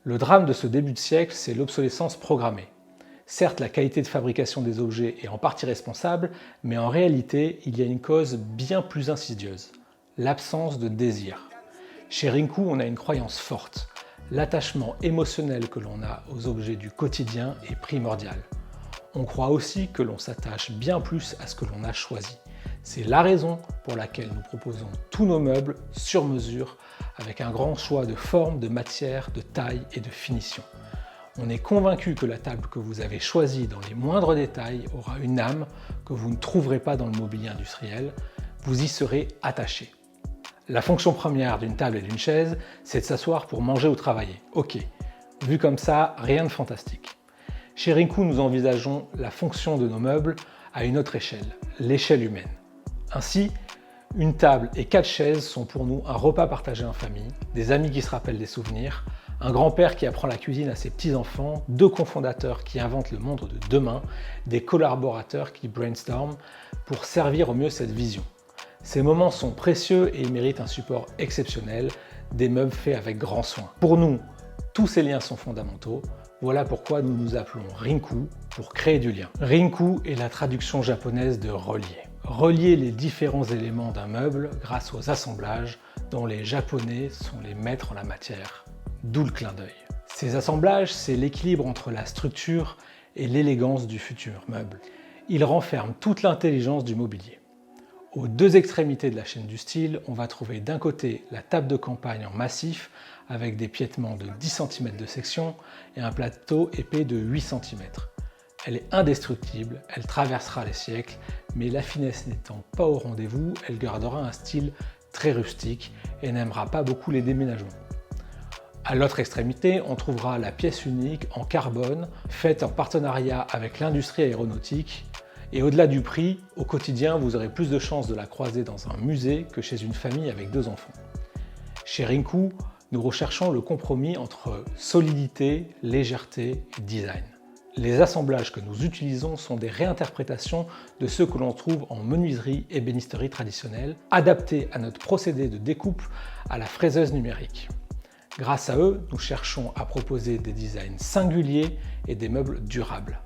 Le drame de ce début de siècle, c'est l'obsolescence programmée. Certes, la qualité de fabrication des objets est en partie responsable, mais en réalité, il y a une cause bien plus insidieuse, l'absence de désir. Chez Rinku, on a une croyance forte. L'attachement émotionnel que l'on a aux objets du quotidien est primordial. On croit aussi que l'on s'attache bien plus à ce que l'on a choisi. C'est la raison pour laquelle nous proposons tous nos meubles sur mesure avec un grand choix de formes, de matières, de tailles et de finitions. On est convaincu que la table que vous avez choisie dans les moindres détails aura une âme que vous ne trouverez pas dans le mobilier industriel. Vous y serez attaché. La fonction première d'une table et d'une chaise, c'est de s'asseoir pour manger ou travailler. Ok, vu comme ça, rien de fantastique. Chez Rinku, nous envisageons la fonction de nos meubles à une autre échelle, l'échelle humaine. Ainsi, une table et 4 chaises sont pour nous un repas partagé en famille, des amis qui se rappellent des souvenirs, un grand-père qui apprend la cuisine à ses petits-enfants, 2 cofondateurs qui inventent le monde de demain, des collaborateurs qui brainstorment pour servir au mieux cette vision. Ces moments sont précieux et ils méritent un support exceptionnel, des meubles faits avec grand soin. Pour nous, tous ces liens sont fondamentaux. Voilà pourquoi nous nous appelons Rinku, pour créer du lien. Rinku est la traduction japonaise de relier. Relier les différents éléments d'un meuble grâce aux assemblages dont les Japonais sont les maîtres en la matière. D'où le clin d'œil. Ces assemblages, c'est l'équilibre entre la structure et l'élégance du futur meuble. Ils renferment toute l'intelligence du mobilier. Aux 2 extrémités de la chaîne du style, on va trouver d'un côté la table de campagne en massif avec des piétements de 10 cm de section et un plateau épais de 8 cm. Elle est indestructible, elle traversera les siècles, mais la finesse n'étant pas au rendez-vous, elle gardera un style très rustique et n'aimera pas beaucoup les déménagements. À l'autre extrémité, on trouvera la pièce unique en carbone, faite en partenariat avec l'industrie aéronautique. Et au-delà du prix, au quotidien, vous aurez plus de chances de la croiser dans un musée que chez une famille avec 2 enfants. Chez Rinku, nous recherchons le compromis entre solidité, légèreté et design. Les assemblages que nous utilisons sont des réinterprétations de ceux que l'on trouve en menuiserie et ébénisterie traditionnelle, adaptés à notre procédé de découpe à la fraiseuse numérique. Grâce à eux, nous cherchons à proposer des designs singuliers et des meubles durables.